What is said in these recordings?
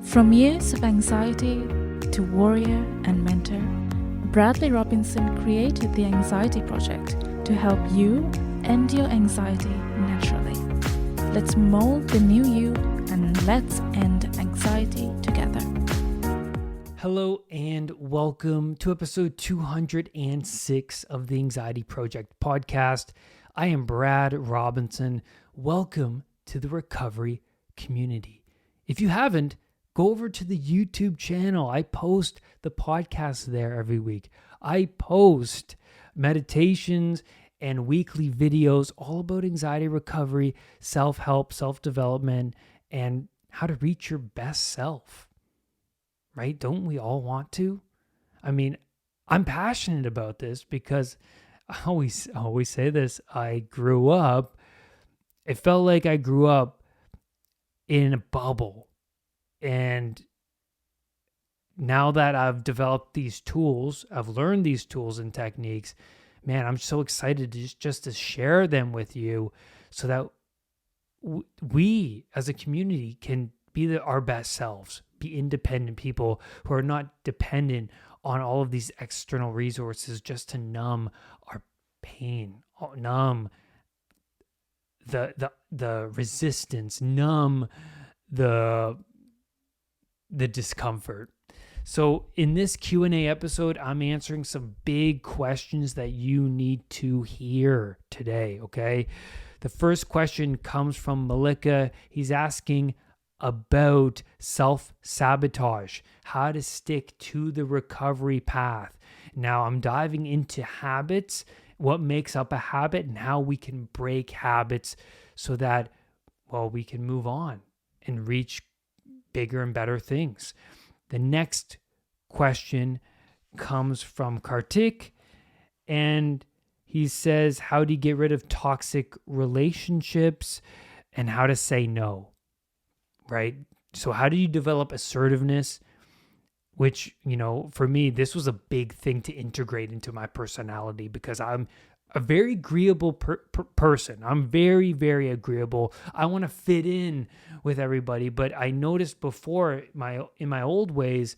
From years of anxiety to warrior and mentor, Bradley Robinson created the Anxiety Project to help you end your anxiety naturally. Let's mold the new you and let's end anxiety together. Hello and welcome to episode 206 of the Anxiety Project podcast. I am Brad Robinson. Welcome to the recovery community. If you haven't, go over to the YouTube channel. I post the podcast there every week. I post meditations and weekly videos all about anxiety recovery, self-help, self-development, and how to reach your best self. Right? Don't we all want to? I mean, I'm passionate about this because I always say this. It felt like I grew up in a bubble. And now that I've developed these tools, I've learned these tools and techniques, man, I'm so excited to just to share them with you so that we as a community can be our best selves, be independent people who are not dependent on all of these external resources just to numb our pain, numb the resistance, numb the discomfort. So in this Q&A episode, I'm answering some big questions that you need to hear today, okay? The first question comes from Malika. He's asking about self-sabotage, how to stick to the recovery path. Now, I'm diving into habits, what makes up a habit, and how we can break habits so that, we can move on and reach bigger and better things. The next question comes from Kartik, and he says, how do you get rid of toxic relationships and how to say no, right? So how do you develop assertiveness? Which, for me, this was a big thing to integrate into my personality because I'm a very agreeable person. I'm very, very agreeable. I want to fit in with everybody. But I noticed before in my old ways,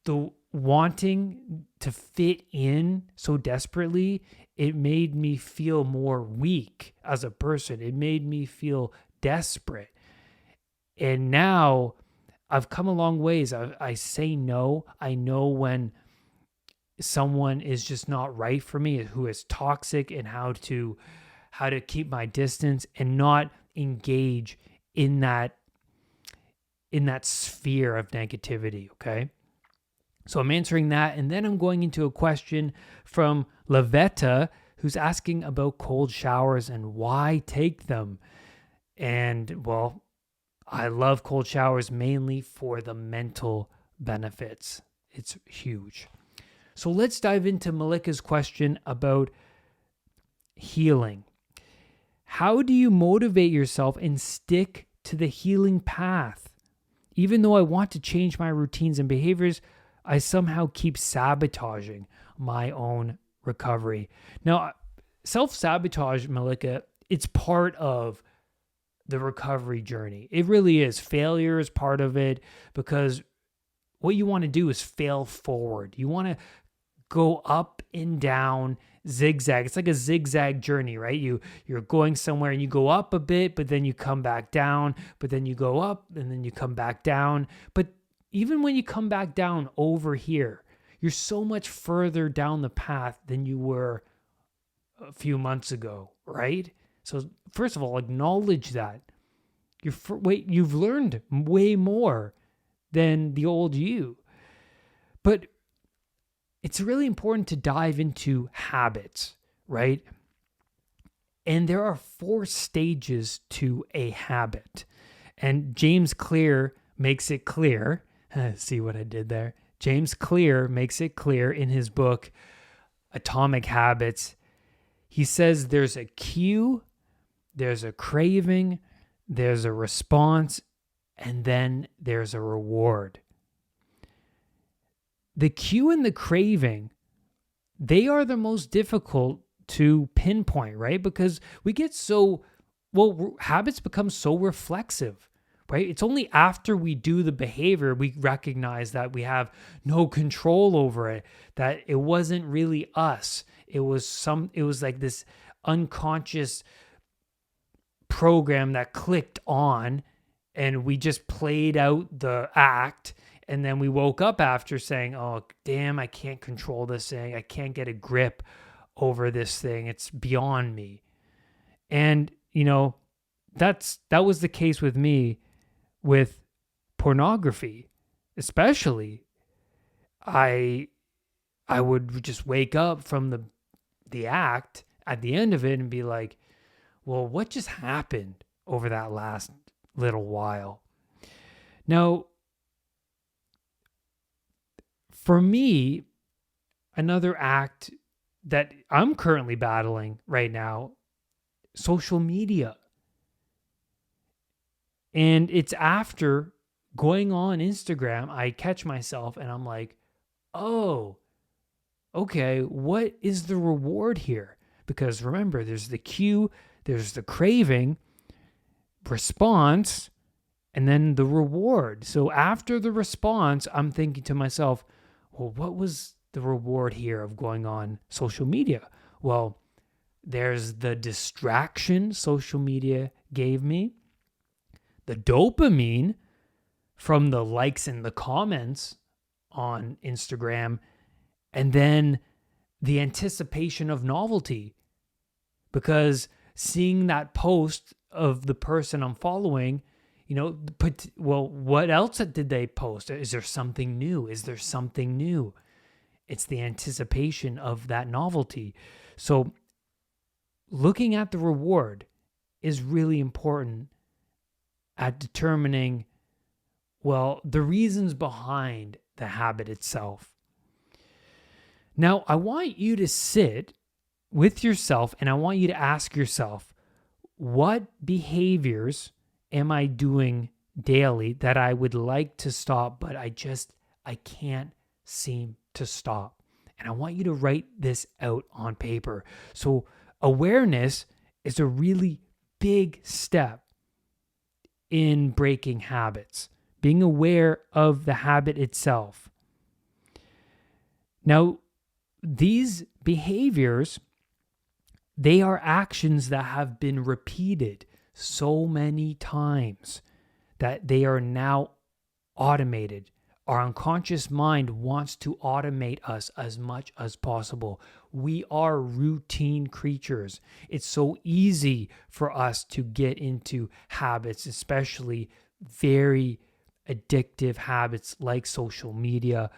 the wanting to fit in so desperately, it made me feel more weak as a person. It made me feel desperate. And now I've come a long ways. I say no. I know when someone is just not right for me, who is toxic, and how to keep my distance and not engage in that sphere of negativity, okay? So I'm answering that, and then I'm going into a question from Lavetta, who's asking about cold showers and why take them. And I love cold showers mainly for the mental benefits. It's huge. So let's dive into Malika's question about healing. How do you motivate yourself and stick to the healing path? Even though I want to change my routines and behaviors, I somehow keep sabotaging my own recovery. Now, self-sabotage, Malika, it's part of the recovery journey. It really is. Failure is part of it because what you want to do is fail forward. You want to go up and down, zigzag. It's like a zigzag journey, right? You're going somewhere and you go up a bit, but then you come back down, but then you go up and then you come back down. But even when you come back down over here, you're so much further down the path than you were a few months ago, right? So first of all, acknowledge that. You've learned way more than the old you. But it's really important to dive into habits, right? And there are 4 stages to a habit. And James Clear makes it clear. See what I did there? James Clear makes it clear in his book, Atomic Habits. He says there's a cue, there's a craving, there's a response, and then there's a reward. The cue and the craving, they are the most difficult to pinpoint, right? Because we get habits become so reflexive. right? It's only after we do the behavior we recognize that we have no control over it, that it wasn't really us. It was like this unconscious program that clicked on, and we just played out the act. And then we woke up after saying, oh, damn, I can't control this thing. I can't get a grip over this thing. It's beyond me. And, that was the case with me with pornography, especially. I would just wake up from the act at the end of it and be like, well, what just happened over that last little while? Now, for me, another act that I'm currently battling right now, social media. And it's after going on Instagram, I catch myself and I'm like, oh, okay, what is the reward here? Because remember, there's the cue, there's the craving, response, and then the reward. So after the response, I'm thinking to myself, well, what was the reward here of going on social media? Well, there's the distraction social media gave me, the dopamine from the likes and the comments on Instagram, and then the anticipation of novelty. Because seeing that post of the person I'm following, well, what else did they post? Is there something new? It's the anticipation of that novelty. So looking at the reward is really important at determining, well, the reasons behind the habit itself. Now, I want you to sit with yourself and I want you to ask yourself, what behaviors am I doing daily that I would like to stop, but I can't seem to stop? And I want you to write this out on paper. So awareness is a really big step in breaking habits, being aware of the habit itself. Now, these behaviors, they are actions that have been repeated so many times that they are now automated. Our unconscious mind wants to automate us as much as possible. We are routine creatures. It's so easy for us to get into habits, especially very addictive habits like social media,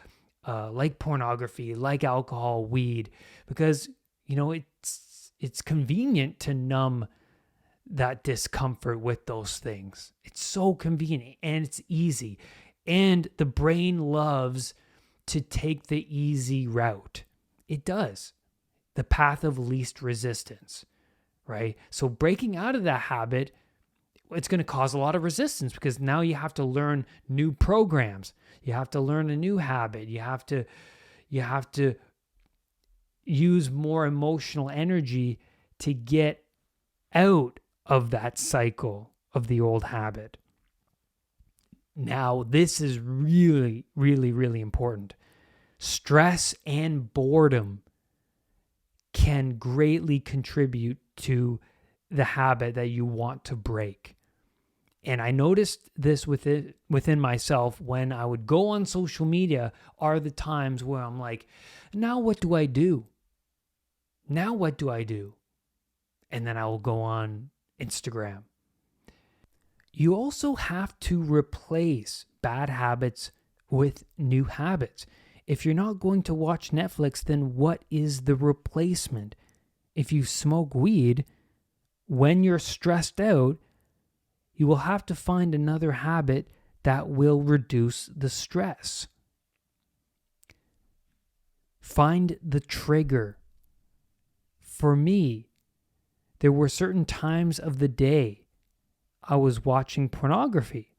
like pornography, like alcohol, weed, because, it's convenient to numb that discomfort with those things. It's so convenient and it's easy. And the brain loves to take the easy route. It does. The path of least resistance, right? So breaking out of that habit, it's going to cause a lot of resistance because now you have to learn new programs. You have to learn a new habit. You have to use more emotional energy to get out of that cycle of the old habit. Now, this is really, really, really important. Stress and boredom can greatly contribute to the habit that you want to break. And I noticed this within myself when I would go on social media are the times where I'm like, now what do I do? Now what do I do? And then I will go on Instagram. You also have to replace bad habits with new habits. If you're not going to watch Netflix, then what is the replacement? If you smoke weed, when you're stressed out, you will have to find another habit that will reduce the stress. Find the trigger. For me, there were certain times of the day I was watching pornography.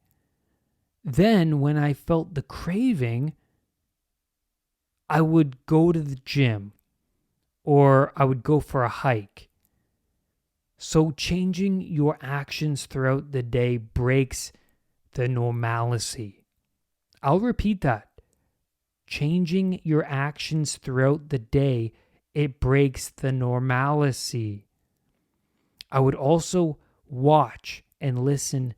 Then when I felt the craving, I would go to the gym or I would go for a hike. So changing your actions throughout the day breaks the normalcy. I'll repeat that. Changing your actions throughout the day, it breaks the normalcy. I would also watch and listen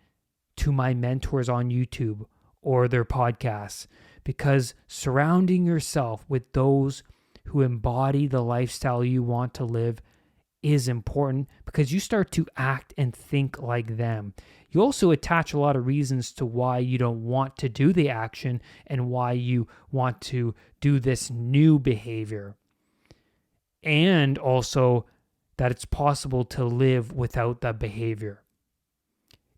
to my mentors on YouTube or their podcasts, because surrounding yourself with those who embody the lifestyle you want to live is important, because you start to act and think like them. You also attach a lot of reasons to why you don't want to do the action and why you want to do this new behavior. And also that it's possible to live without that behavior.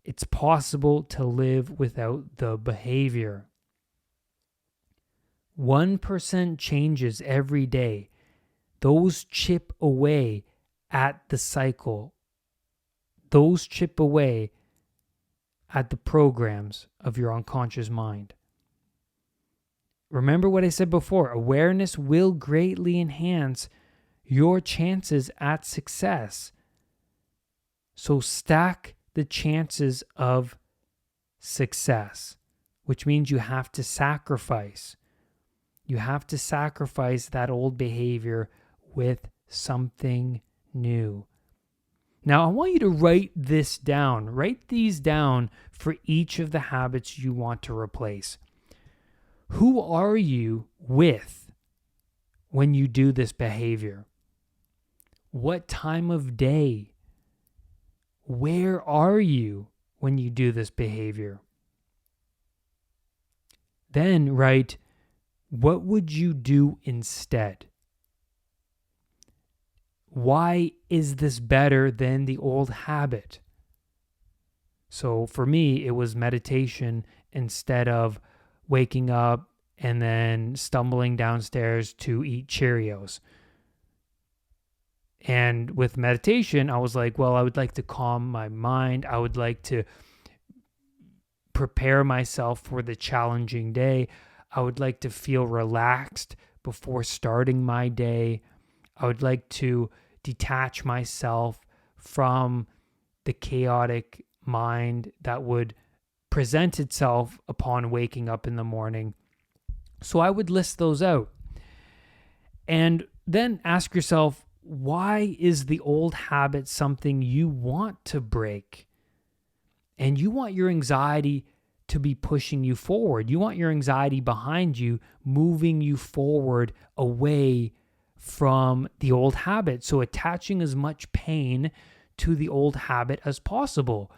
It's possible to live without the behavior. 1% changes every day. Those chip away at the cycle. Those chip away at the programs of your unconscious mind. Remember what I said before, awareness will greatly enhance your chances at success. So stack the chances of success, which means you have to sacrifice. You have to sacrifice that old behavior with something new. Now, I want you to write this down. Write these down for each of the habits you want to replace. Who are you with when you do this behavior? What time of day? Where are you when you do this behavior? Then write, what would you do instead? Why is this better than the old habit? So for me, it was meditation instead of waking up and then stumbling downstairs to eat Cheerios. And with meditation, I was like, well, I would like to calm my mind. I would like to prepare myself for the challenging day. I would like to feel relaxed before starting my day. I would like to detach myself from the chaotic mind that would present itself upon waking up in the morning. So I would list those out. And then ask yourself, why is the old habit something you want to break? And you want your anxiety to be pushing you forward. You want your anxiety behind you, moving you forward away from the old habit. So attaching as much pain to the old habit as possible.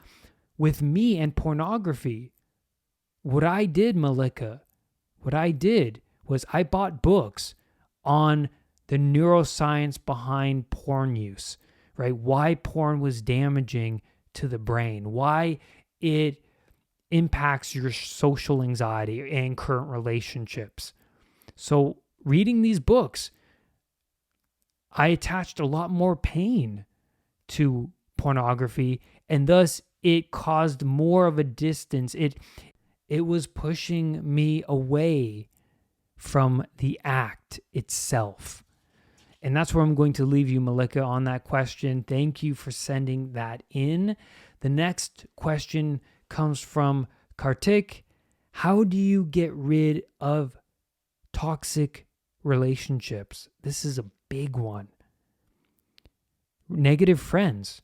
With me and pornography, what I did, Malika, was I bought books on the neuroscience behind porn use, right? Why porn was damaging to the brain, why it impacts your social anxiety and current relationships. So reading these books, I attached a lot more pain to pornography, and thus it caused more of a distance. It was pushing me away from the act itself. And that's where I'm going to leave you, Malika, on that question. Thank you for sending that in. The next question comes from Kartik. How do you get rid of toxic relationships? This is a big one. Negative friends,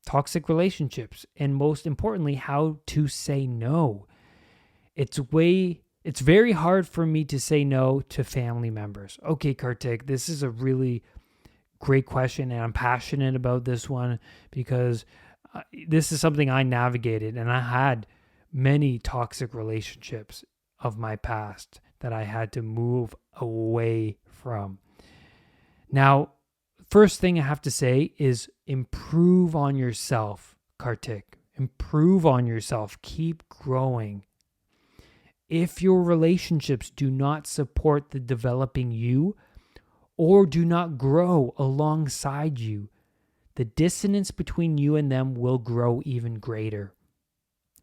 toxic relationships, and most importantly, how to say no. It's very hard for me to say no to family members. Okay, Kartik, this is a really great question, and I'm passionate about this one because this is something I navigated, and I had many toxic relationships of my past that I had to move away from. Now, first thing I have to say is improve on yourself, Kartik. Improve on yourself. Keep growing. If your relationships do not support the developing you or do not grow alongside you, the dissonance between you and them will grow even greater.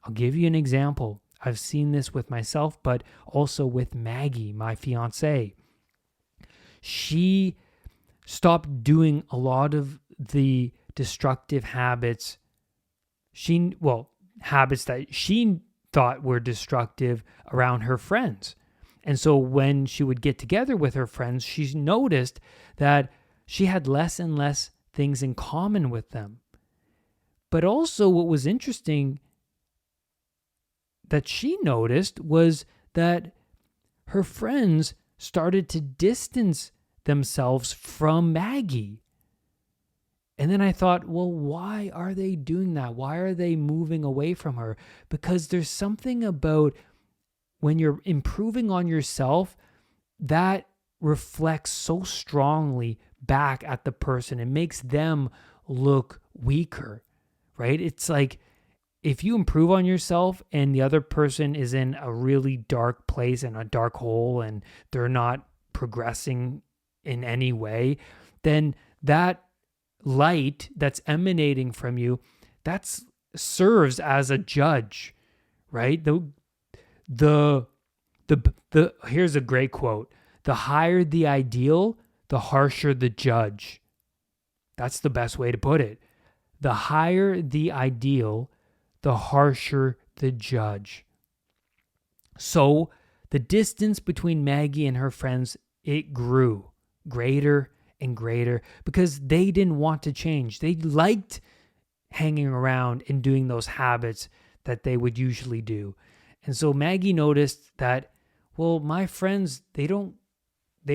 I'll give you an example. I've seen this with myself, but also with Maggie, my fiance. She stopped doing a lot of the destructive habits. Habits that she thought were destructive around her friends. And so when she would get together with her friends, she noticed that she had less and less things in common with them. But also what was interesting that she noticed was that her friends started to distance themselves from Maggie. And then I thought, well, why are they doing that? Why are they moving away from her? Because there's something about when you're improving on yourself that reflects so strongly back at the person. It makes them look weaker, right? It's like if you improve on yourself and the other person is in a really dark place and a dark hole and they're not progressing in any way, then that light that's emanating from you, that serves as a judge, right? The here's a great quote. The higher the ideal, the harsher the judge. That's the best way to put it. The higher the ideal, the harsher the judge. So the distance between Maggie and her friends, it grew greater and greater because they didn't want to change. They liked hanging around and doing those habits that they would usually do. And so Maggie noticed that, well, my friends, they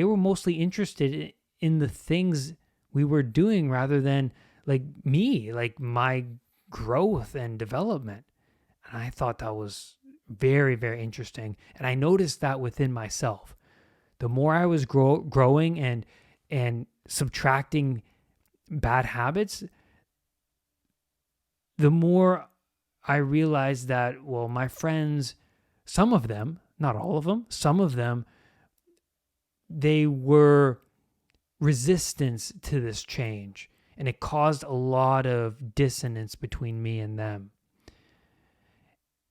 were mostly interested in the things we were doing rather than like me, like my growth and development. And I thought that was very, very interesting. And I noticed that within myself. The more I was growing and subtracting bad habits, the more I realized that, well, my friends, some of them, not all of them, some of them, they were resistance to this change. And it caused a lot of dissonance between me and them.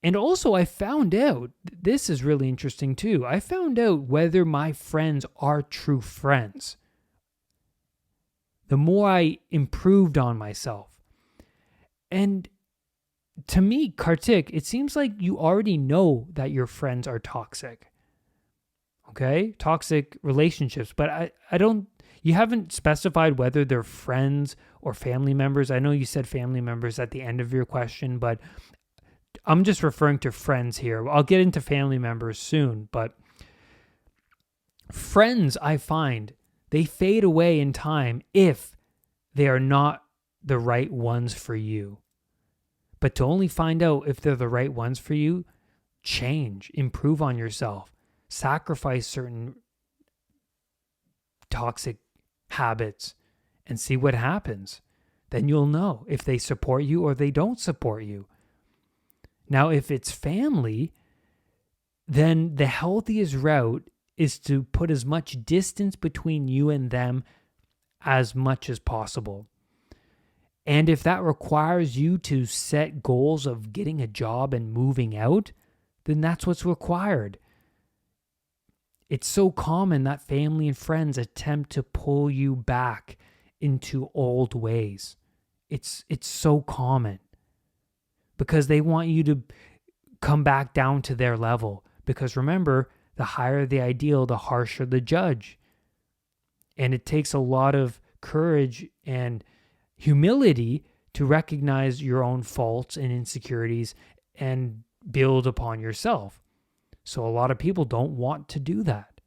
And also I found out, this is really interesting too, I found out whether my friends are true friends. The more I improved on myself. And to me, Kartik, it seems like you already know that your friends are toxic. Okay? Toxic relationships. But you haven't specified whether they're friends or family members. I know you said family members at the end of your question, but I'm just referring to friends here. I'll get into family members soon, but friends, I find, they fade away in time if they are not the right ones for you. But to only find out if they're the right ones for you, change, improve on yourself, sacrifice certain toxic habits and see what happens. Then you'll know if they support you or they don't support you. Now, if it's family, then the healthiest route is to put as much distance between you and them as much as possible. And if that requires you to set goals of getting a job and moving out, then that's what's required. It's so common that family and friends attempt to pull you back into old ways. It's so common because they want you to come back down to their level. Because remember, the higher the ideal, the harsher the judge. And it takes a lot of courage and humility to recognize your own faults and insecurities and build upon yourself. So a lot of people don't want to do that.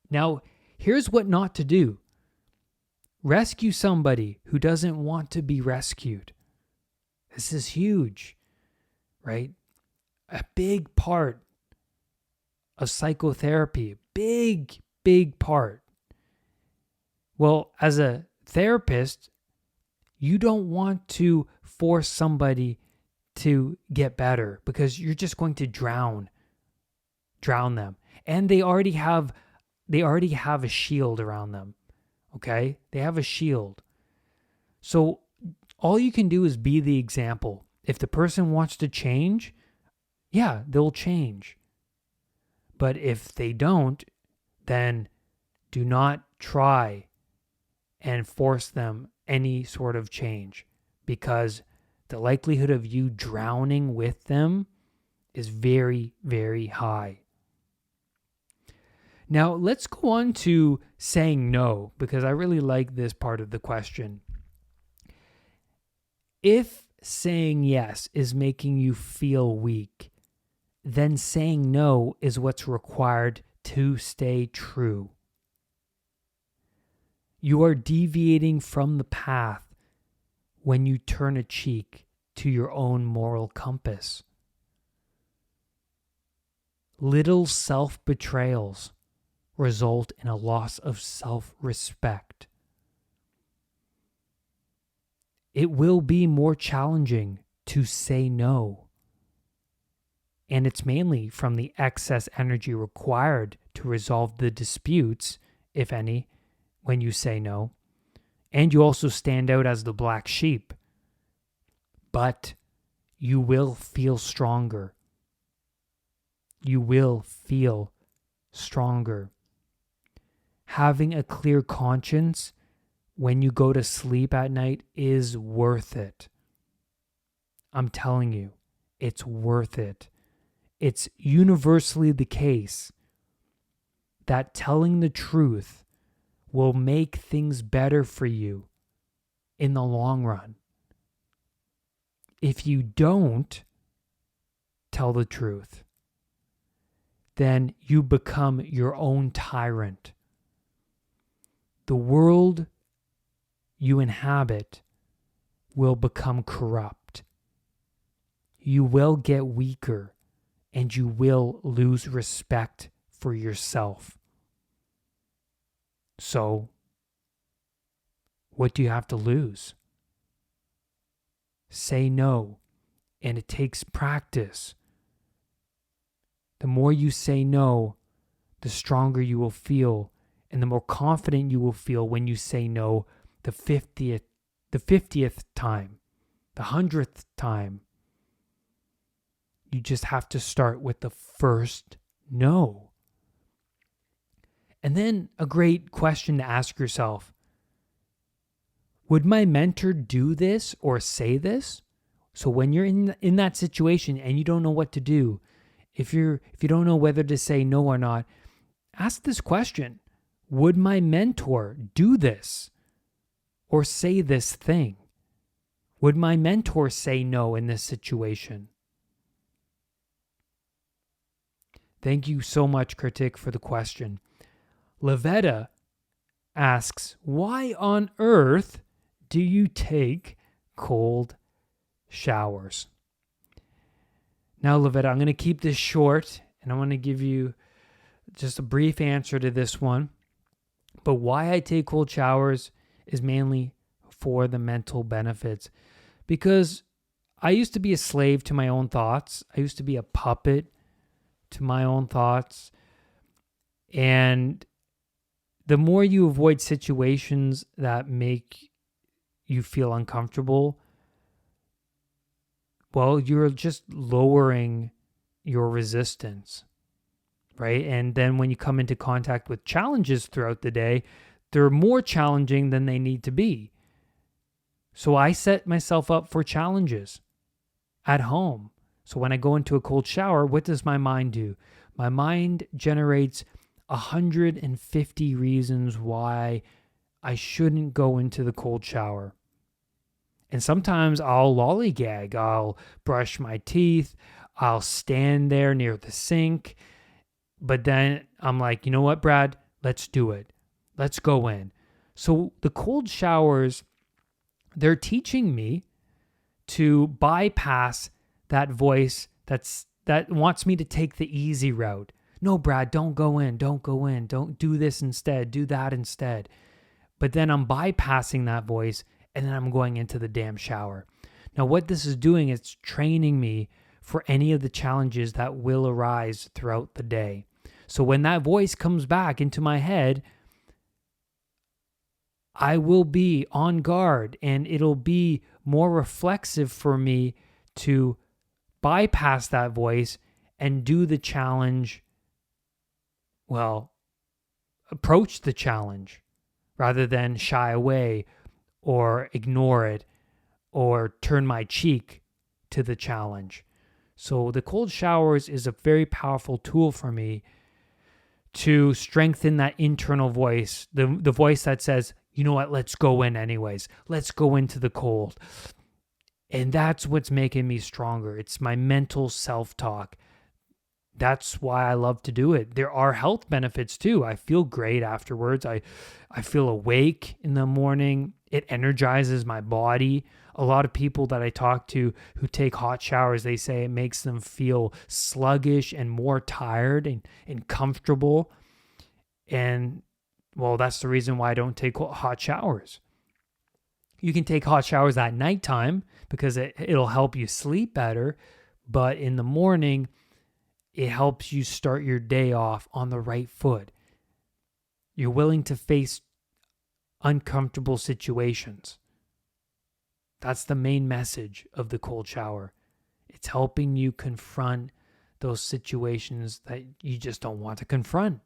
Now, here's what not to do. Rescue somebody who doesn't want to be rescued. This is huge, right? A big part of psychotherapy, big part. Well, as a therapist, you don't want to force somebody to get better because you're just going to drown them. And they already have a shield around them. Okay? They have a shield. So all you can do is be the example. If the person wants to change, yeah, they'll change. But if they don't, then do not try and force them any sort of change, because the likelihood of you drowning with them is very, very high. Now, let's go on to saying no, because I really like this part of the question. If saying yes is making you feel weak, then saying no is what's required to stay true. You are deviating from the path when you turn a cheek to your own moral compass. Little self-betrayals result in a loss of self-respect. It will be more challenging to say no. And it's mainly from the excess energy required to resolve the disputes, if any, when you say no. And you also stand out as the black sheep. But you will feel stronger. You will feel stronger. Having a clear conscience when you go to sleep at night is worth it. I'm telling you, it's worth it. It's universally the case that telling the truth will make things better for you in the long run. If you don't tell the truth, then you become your own tyrant. The world you inhabit will become corrupt. You will get weaker and you will lose respect for yourself. So, what do you have to lose? Say no, and it takes practice. The more you say no, the stronger you will feel, and the more confident you will feel when you say no the 50th time, the 100th time. You just have to start with the first no. And then a great question to ask yourself: would my mentor do this or say this? So when you're in that situation and you don't know what to do, if you don't know whether to say no or not, ask this question: would my mentor do this or say this thing? Would my mentor say no in this situation? Thank you so much, Kritik, for the question. Lavetta asks, why on earth do you take cold showers? Now, Lavetta, I'm going to keep this short, and I want to give you just a brief answer to this one. But why I take cold showers is mainly for the mental benefits. Because I used to be a slave to my own thoughts. I used to be a puppet to my own thoughts. And the more you avoid situations that make you feel uncomfortable, well, you're just lowering your resistance, right? And then when you come into contact with challenges throughout the day, they're more challenging than they need to be. So I set myself up for challenges at home. So when I go into a cold shower, what does my mind do? My mind generates 150 reasons why I shouldn't go into the cold shower. And sometimes I'll lollygag. I'll brush my teeth. I'll stand there near the sink. But then I'm like, you know what, Brad? Let's do it. Let's go in. So the cold showers, they're teaching me to bypass that voice that wants me to take the easy route. No, Brad, don't go in. Don't go in. Don't do this instead. Do that instead. But then I'm bypassing that voice, and then I'm going into the damn shower. Now, what this is doing is training me for any of the challenges that will arise throughout the day. So when that voice comes back into my head, I will be on guard, and it'll be more reflexive for me to bypass that voice and do the challenge, well, approach the challenge rather than shy away or ignore it or turn my cheek to the challenge. So the cold showers is a very powerful tool for me to strengthen that internal voice, the voice that says, you know what, let's go in anyways. Let's go into the cold. And that's what's making me stronger. It's my mental self-talk. That's why I love to do it. There are health benefits too. I feel great afterwards. I feel awake in the morning. It energizes my body. A lot of people that I talk to who take hot showers, they say it makes them feel sluggish and more tired and comfortable. And well, that's the reason why I don't take hot showers. You can take hot showers at nighttime because it'll help you sleep better. But in the morning, it helps you start your day off on the right foot. You're willing to face uncomfortable situations. That's the main message of the cold shower. It's helping you confront those situations that you just don't want to confront.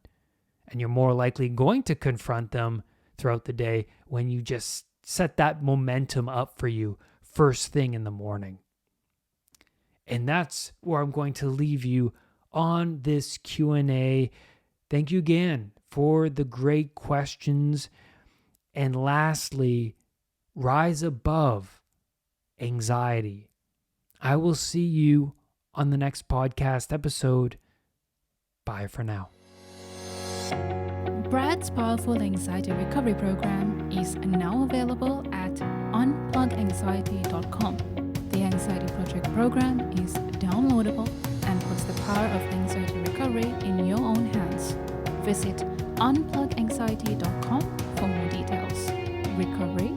And you're more likely going to confront them throughout the day when you just set that momentum up for you first thing in the morning. And that's where I'm going to leave you on this Q&A. Thank you again for the great questions. And lastly, rise above anxiety. I will see you on the next podcast episode. Bye for now. Brad's powerful anxiety recovery program is now available at unpluganxiety.com. The Anxiety Project program is downloadable and puts the power of anxiety recovery in your own hands. Visit unpluganxiety.com for more details. Recovery